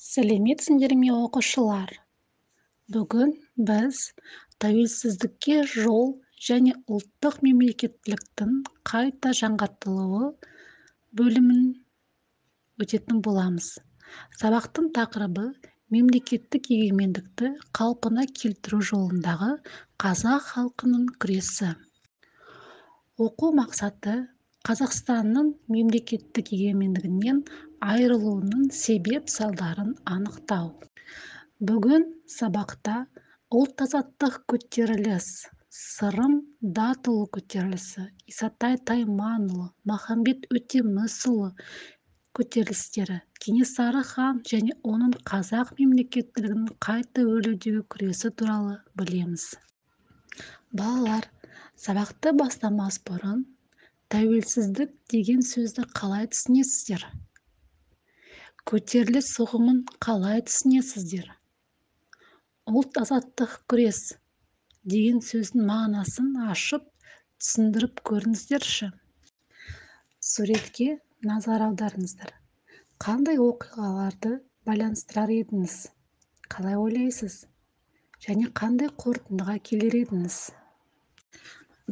Сәлеметсіңдер ме оқушылар? Бүгін біз тәуелсіздікке жол және ұлттық мемлекеттіліктің қайта жаңғыртылуы бөлімін өтетін боламыз. Сабақтың тақырыбы мемлекеттік егемендікті қалпына келтіру жолындағы қазақ халқының күресі. Оқу мақсаты Қазақстанның мемлекеттік егемендігінен айырылуының себеп-салдарын анықтау. Бүгін сабақта ұлт-азаттық көтеріліс, Сырым Датұлы көтерілісі, Исатай Тайманұлы, Махамбет Өтемісұлы көтерілістері, Кенесары хан және оның қазақ мемлекеттілігінің қайта өрлеудегі күресі туралы білеміз. Балалар, сабақты бастамас бұрын тәуелсіздік деген сөзді қалай түсінесіздер? Көтеріліс ұғымын қалай түсінесіздер? Ұлт-азаттық күрес деген сөздің мағынасын ашып түсіндіріп көріңіздерші. Суретке назар аударыңыздар. Қандай оқиғаларды байланыстырар едіңіз? Қалай ойлайсыз? Және қандай қорытындыға келер едіңіз?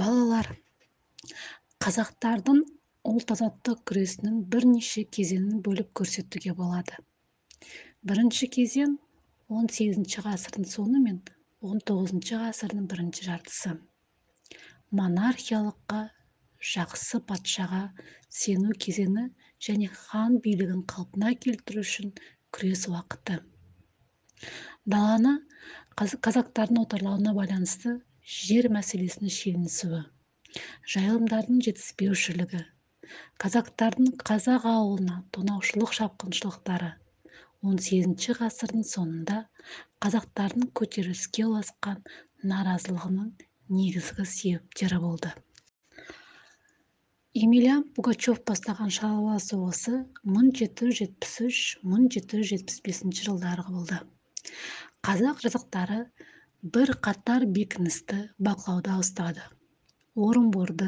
Балалар, қазақтардың ұлт-азаттық күресінің бірнеше кезеңін бөліп көрсетуге болады. Бірінші кезең 18 ғасырдың соңы мен 19 ғасырдың бірінші жартысы. Монархиялыққа, жақсы патшаға сену кезеңі және хан билігін қалпына келтіру үшін күрес уақыты. Даланы қазақтардың отарлауына байланысты жер мәселесінің шиеленісуі, жайылымдардың жетіспеушілігі, қазақтардың қазақ ауылына тонаушылық шапқыншылықтары, 18 ғасырдың сонында қазақтардың көтеріліске ұласқан наразылығының негізгі себептері болды. Емельян Пугачев бастаған шаруа соғысы 1773-1775 жылдары болды. Қазақ жасақтары бір қатар бекіністі бақылауда ұстады. Орынборды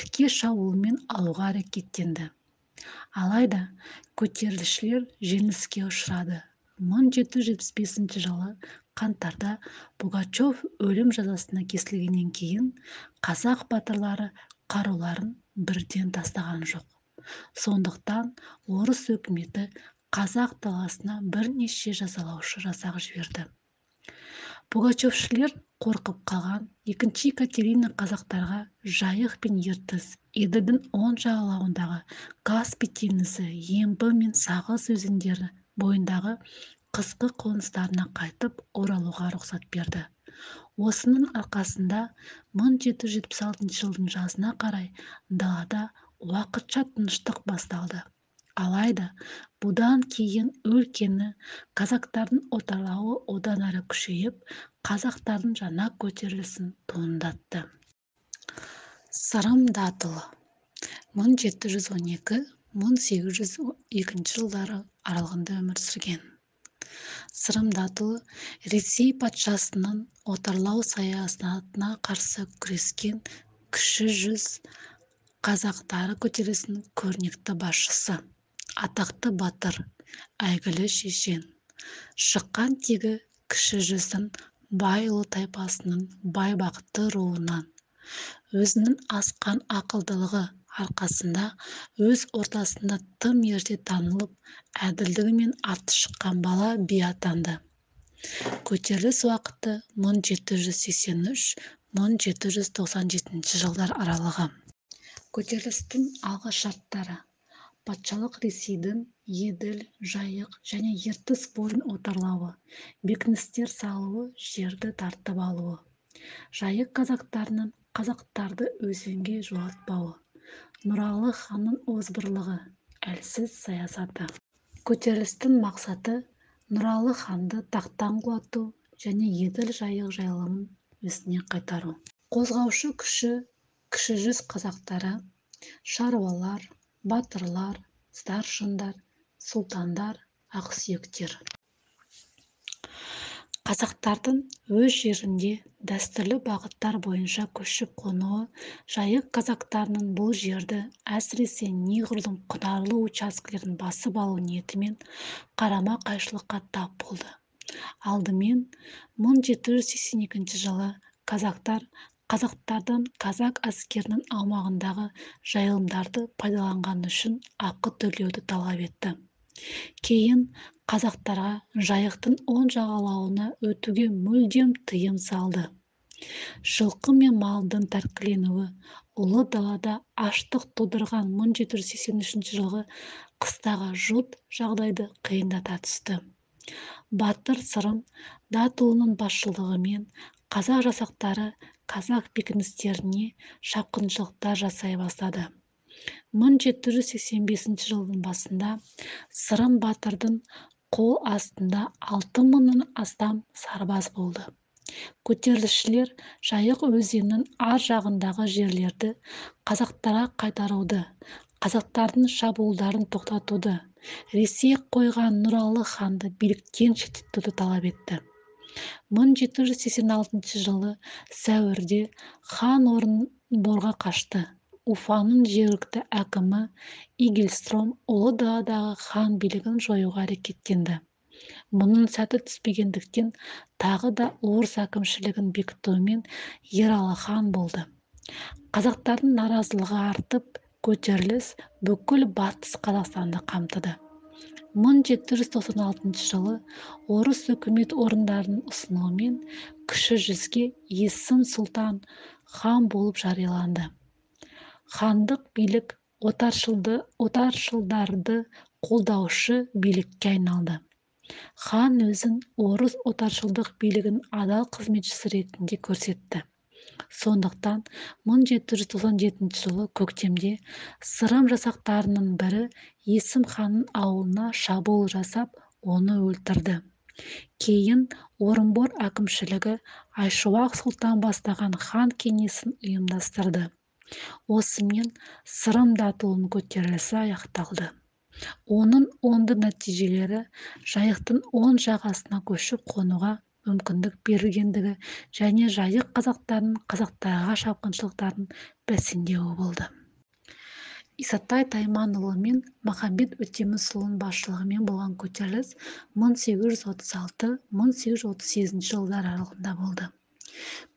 тіке шабуылмен алуға әрекеттенді. Алайда көтерілісшілер жеңіліске ұшырады. 1775 жылы қаңтарда Пугачев өлім жазасына кесілгеннен кейін қазақ батырлары қаруларын бірден тастаған жоқ. Сондықтан орыс өкіметі қазақ даласына бірнеше жазалаушы жасақ жіберді. Пугачевшілер қорқып қалған екінші Екатерина қазақтарға Жайық пен Ертіс, Еділдің оң жағалауындағы Каспий теңізі, Ембі мен Сағыз өзендері бойындағы қысқы қоныстарына қайтып оралуға рұқсат берді. Осының арқасында 1776 жылдың жазына қарай далада уақытша тыныштық басталды. Алайда бұдан кейін өлкені қазақтардың отарлауы одан әрі күшейіп, қазақтардың жаңа көтерілісін туындатты. Сырым Датұлы 1712-1802 жылдары аралығында өмір сүрген. Сырым Датұлы Ресей патшасының отарлау саясатына қарсы күрескен кіші жүз қазақтары көтерілісінің көрнекті басшысы, атақты батыр, әйгілі шешен. Шыққан тегі кіші жүздің Байұлы тайпасының Байбақты руынан. Өзінің асқан ақылдылығы арқасында өз ортасында тым ерте танылып, әділдігімен аты шыққан бала би атанды. Көтеріліс уақыты 1783-1797 жылдар аралығы. Көтерілістің алғы шарттары: патшалық Ресейдің Еділ, Жайық және Ертіс бойын отарлауы, бекіністер салуы, жерді тартып алуы, Жайық қазақтарының қазақтарды өзенге жолатпауы, Нұралы ханның озбырлығы, әлсіз саясаты. Көтерілістің мақсаты Нұралы ханды тақтан құлату және Еділ Жайық жайылымын өзіне қайтару. Қозғаушы кіші жүз қазақтары шаруалар, батырлар, старшындар, сұлтандар, ақсүйектер. Қазақтардың өз жерінде дәстүрлі бағыттар бойынша көшіп қонуы жайық казактарының бұл жерді әсіресе неғұрлым құнарлы учаскелерін басып алу ниетімен қарама-қайшылыққа тап болды. Алдымен 1782 жылы қазақтардан казак әскерінің аумағындағы жайылымдарды пайдаланғаны үшін ақы төлеуді талап етті. Кейін қазақтарға жайықтың оң жағалауына өтуге мүлдем тыйым салды. Жылқы мен малдың тәркіленуі ұлы далада аштық тудырған 1783 жылғы қыстағы жұт жағдайды қиындата түсті. Батыр Сырым Датұлының басшылығымен қазақ жасақтары казак бекіністеріне шапқыншылықтар жасай бастады. 1785 жылдың басында Сырым батырдың қол астында 6000-нан астам сарбаз болды. Көтерілісшілер Жайық өзенінің ар жағындағы жерлерді қазақтарға қайтаруды, қазақтардың шабуылдарын тоқтатуды, Ресей қойған Нұралы ханды биліктен шеттетуді талап етті. 1786 жылы сәуірде хан Орынборға қашты. Уфаның жергілікті әкімі Игельстром ұлы даладағы хан билігін жоюға әрекеттенді. Мұның сәті түспегендіктен тағы да орыс әкімшілігін бекітуімен Ералы хан болды. Қазақтардың наразылығы артып, көтеріліс бүкіл батыс Қазақстанды қамтыды. 1796 жылы орыс үкімет орындарының ұсынуымен кіші жүзге Есім Сұлтан хан болып жарияланды. Хандық билік отаршылдарды қолдаушы билікке айналды. Хан өзін орыс отаршылдық билігінің адал қызметшісі ретінде көрсетті. Сондықтан 1797 жылы көктемде Сырым жасақтарының бірі Есім ханның ауылына шабуыл жасап, оны өлтірді. Кейін Орынбор әкімшілігі Айшуақ сұлтан бастаған хан кеңесін ұйымдастырды. Осымен Сырым Датұлының көтерілісі аяқталды. Оның оңды нәтижелері жайықтың оң жағасына көшіп қонуға мүмкіндік берілгендігі және жайық қазақтарының қазақтарға шапқыншылықтарын бәсеңдеуі болды. Исатай Тайманұлы мен Махамбет Өтемісұлының басшылығымен болған көтеріліс 1836-1838 жылдар аралығында болды.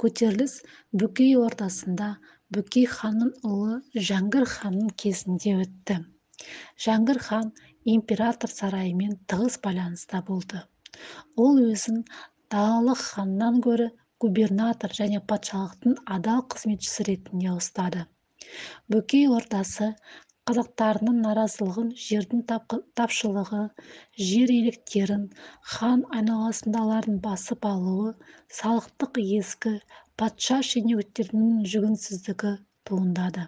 Көтеріліс Бөкей ордасында Бөкей ханның ұлы Жәңгір ханның кезінде өтті. Жәңгір хан император сарайымен тығыз байланыста болды. Ол өзін далалық ханнан гөрі губернатор және патшалықтың адал қызметшісі ретінде ұстады. Бөкей ордасы қазақтарының наразылығын, жердің тапшылығы, жер иеліктерін, хан айналасындағылардың басып алуы, салықтық езгі, патша шенеуніктерінің жүгенсіздігі туындады.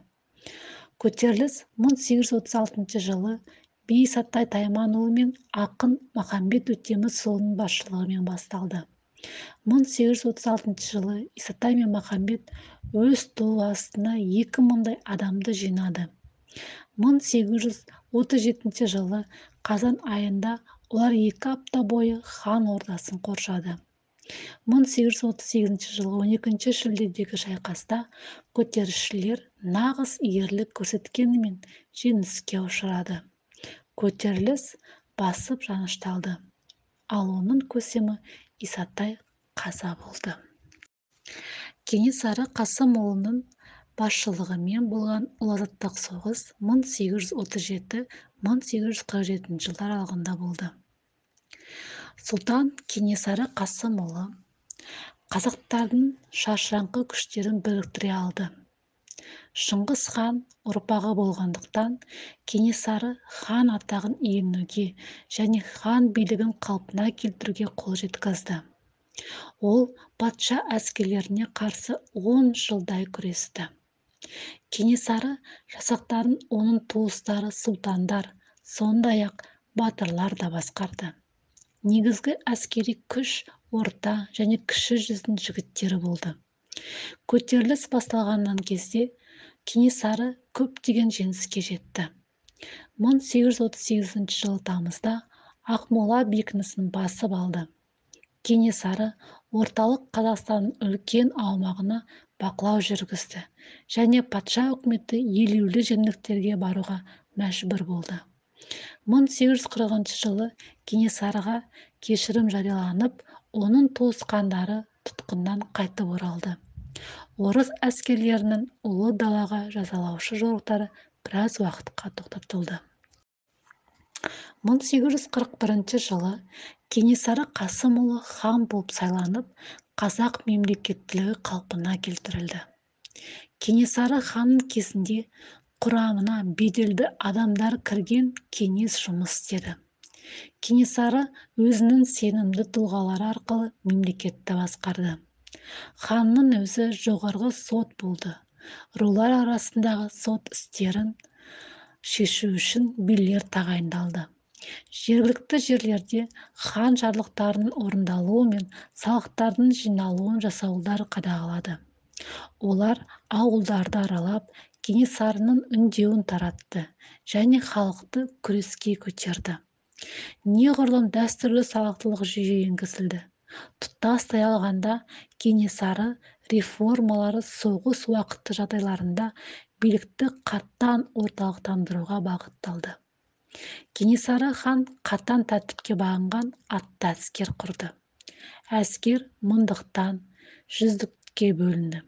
Көтеріліс 1836 жылы би Исатай Тайманұлы мен ақын Махамбет Өтемісұлының басшылығымен басталды. 1836 жылы Исатай мен Махамбет өз туы астына 2000-дай адамды жинады. 1837 жылы қазан айында олар 2 апта бойы хан ордасын қоршады. 1838 жылы 12 шілдедегі шайқаста көтерілісшілер нағыз ерлік көрсеткенімен жеңіліске ұшырады. Көтеріліс басып жанышталды, ал оның көсемі Исатай қаза болды. Кенесары Қасымұлының басшылығымен болған ұлы-азаттық соғыс 1837-1847 жылдар аралығында болды. Сұлтан Кенесары Қасымұлы қазақтардың шашыраңқы күштерін біріктіре алды. Шыңғыс хан ұрпағы болғандықтан Кенесары хан атағын иеленуге және хан билігін қалпына келтіруге қол жеткізді. Ол патша әскерлеріне қарсы 10 жылдай күресті. Кенесары жасақтарын оның туыстары сұлтандар, сондай-ақ батырлар да басқарды. Негізгі әскери күш орта және кіші жүздің жігіттері болды. Көтеріліс басталғаннан кезде Кенесары көптеген жеңіске жетті. 1838 жылы тамызда Ақмола бекінісін басып алды. Кенесары орталық Қазақстанның үлкен аумағына бақылау жүргізді және патша үкіметі елеулі жеңілдіктерге баруға мәжбүр болды. 1840 жылы Кенесарыға кешірім жарияланып, оның туысқандары тұтқыннан қайтып оралды. Орыс әскерлерінің ұлы далаға жазалаушы жорықтары біраз уақытқа тоқтатылды. 1841 жылы Кенесары Қасымұлы хан болып сайланып, қазақ мемлекеттілігі қалпына келтірілді. Кенесары ханның кезінде құрамына беделді адамдар кірген кеңес жұмыс істеді. Кенесары өзінің сенімді тұлғалары арқылы мемлекетті басқарды. Ханның өзі жоғарғы сот болды. Рулар арасындағы сот істерін шешу үшін билер тағайындалды. Жергілікті жерлерде хан жарлықтарының орындалуы мен салықтардың жиналуын жасауылдар қадағалады. Олар ауылдарды аралап, Кенесарының үндеуін таратты және халықты күреске көтерді. Неғұрлым дәстүрлі салықтылық жүйе енгізілді. Тұтастай алғанда, Кенесары реформалары соғыс уақыты жағдайларында билікті қатаң орталықтандыруға бағытталды. Кенесары хан қатаң тәртіпке бағынған атты әскер құрды. Әскер мыңдықтан жүздікке бөлінді.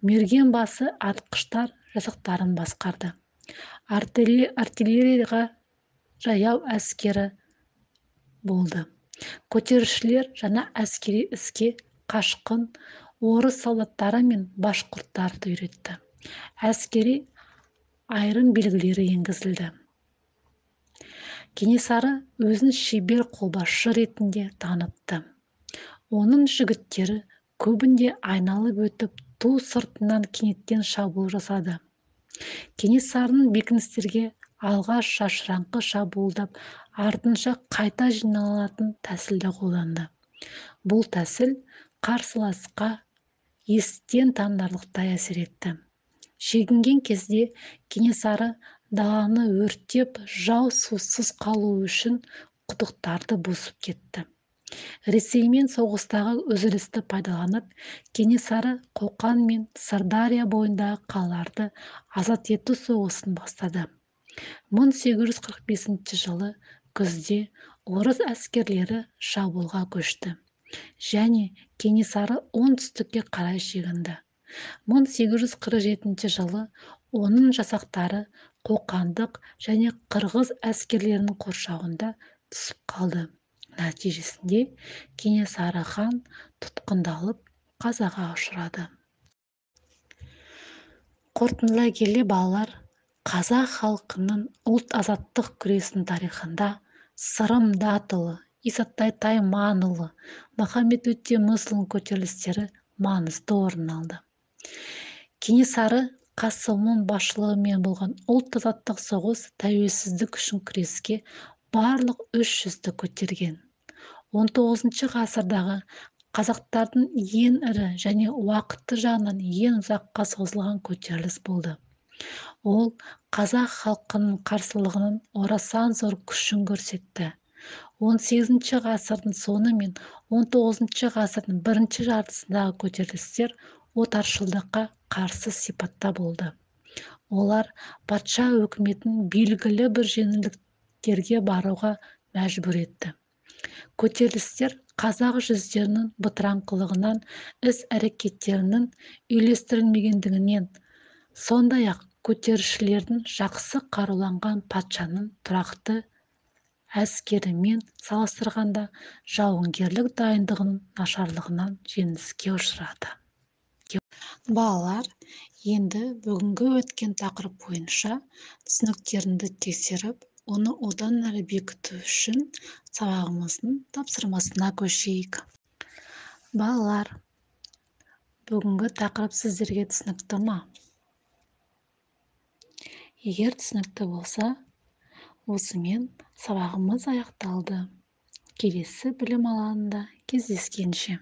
Мерген басы атқыштар жасақтарын басқарды. Артиллерияға жаяу әскері болды. Көтерілісшілер жаңа әскери іске қашқын орыс солдаттары мен башқұрттарды үйретті. Әскери айрым белгілері енгізілді. Кенесары өзін шебер қолбасшы ретінде танытты. Оның жігіттері көбінде айналып өтіп, ту сыртынан кенеттен шабуыл жасады. Кенесарының бекіністерге алғаш шашыраңқы шабуылдап, артынша қайта жиналатын тәсілді қолданды. Бұл тәсіл қарсыласқа естен танарлықтай әсер етті. Шегінген кезде Кенесары даланы өртеп, жау сусыз қалу үшін құдықтарды бұзып кетті. Ресеймен соғыстағы үзілісті пайдаланып, Кенесары Қоқан мен Сырдария бойындағы қалаларды азат ету соғысын бастады. 1845 жылы күзде орыс әскерлері шабуылға көшті және Кенесары оңтүстікке қарай шегінді. 1847 жылы оның жасақтары қоқандық және қырғыз әскерлерінің қоршауында түсіп қалды. Нәтижесінде Кенесары хан тұтқындалып, қазаға ұшырады. Қорытындылай келе балалар, қазақ халқының ұлт азаттық күресінің тарихында Сырым Датұлы, Исатай Тайманұлы, Махамбет Өтемісұлының көтерілістері маңызды орын алды. Кенесары Қасымның басшылығымен болған ұлт азаттық соғыс тәуелсіздік үшін күреске барлық 300-ді көтерген. 19 ғасырдағы қазақтардың ең ірі және уақыты жағынан ең ұзаққа созылған көтеріліс болды. Ол қазақ халқының қарсылығының орасан зор күшін көрсетті. 18 ғасырдың соңы мен 19 ғасырдың бірінші жартысындағы көтерілістер отаршылдыққа қарсы сипатта болды. Олар патша өкіметін белгілі бір жеңілдіктерге баруға мәжбүр етті. Көтерілістер қазақ жүздерінің бытыраңқылығынан, іс-әрекеттерінің үйлестірілмегендігінен, сондай-ақ көтерілісшілердің жақсы қаруланған патшаның тұрақты әскерімен салыстырғанда жауынгерлік дайындығының нашарлығынан жеңіліске ұшырады. Балалар, енді бүгінгі өткен тақырып бойынша түсініктеріңді тексеріп, оны одан әрі бекіту үшін сабағымыздың тапсырмасына көшейік. Балалар, бүгінгі тақырып сіздерге түсінікті ме? Егер түсінікті болса, осымен сабағымыз аяқталды. Келесі білім алаңында кездескенше.